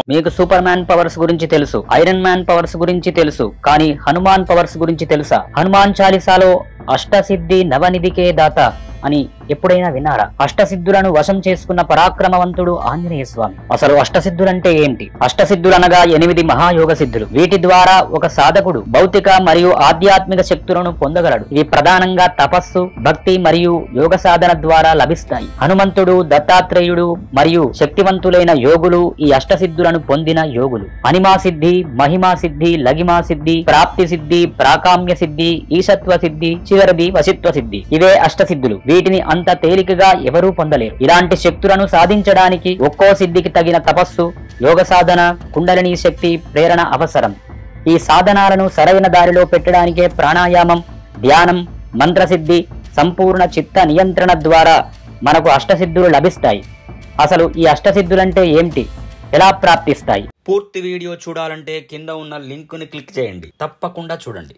మీకు super man powers గురించి తెలుసు, ఐరన్ మ్యాన్ పవర్స్ గురించి తెలుసు, కానీ హనుమాన్ పవర్స్ గురించి తెలుసా? హనుమాన్ చాలీసాలో అష్టసిద్ధి నవనిధికే దాత అని ఎప్పుడైనా విన్నారా? అష్టసిద్ధులను వశం చేసుకున్న పరాక్రమవంతుడు ఆంజనేయ స్వామి. అసలు అష్టసిద్ధులంటే ఏంటి? అష్టసిద్ధులనగా 8 మహాయోగ సిద్ధులు. వీటి ద్వారా ఒక సాధకుడు భౌతిక మరియు ఆధ్యాత్మిక శక్తులను పొందగలడు. ఇవి ప్రధానంగా తపస్సు, భక్తి మరియు యోగ సాధన ద్వారా లభిస్తాయి. హనుమంతుడు, దత్తాత్రేయుడు మరియు శక్తివంతులైన యోగులు ఈ అష్టసిద్ధులను పొందిన యోగులు. అనిమా సిద్ధి, మహిమా సిద్ధి, లగిమా సిద్ధి, ప్రాప్తి సిద్ధి, ప్రాకామ్య సిద్ధి, ఈశత్వ సిద్ధి, చివరిది వశిత్వ సిద్ధి. ఇవే అష్టసిద్ధులు. వీటిని అంత తేలికగా ఎవరూ పొందలేరు. ఇలాంటి శక్తులను సాధించడానికి ఒక్కో సిద్ధికి తగిన తపస్సు, యోగ సాధన, కుండలిని శక్తి, ప్రేరణ అవసరం. ఈ సాధనాలను సరైన దారిలో పెట్టడానికే ప్రాణాయామం, ధ్యానం, మంత్రసిద్ధి, సంపూర్ణ చిత్త నియంత్రణ ద్వారా మనకు అష్టసిద్ధులు లభిస్తాయి. అసలు ఈ అష్టసిద్ధులంటే ఏమిటి? ఎలా ప్రాప్తిస్తాయి? పూర్తి వీడియో చూడాలంటే కింద ఉన్న లింక్ ని క్లిక్ చేయండి. తప్పకుండా చూడండి.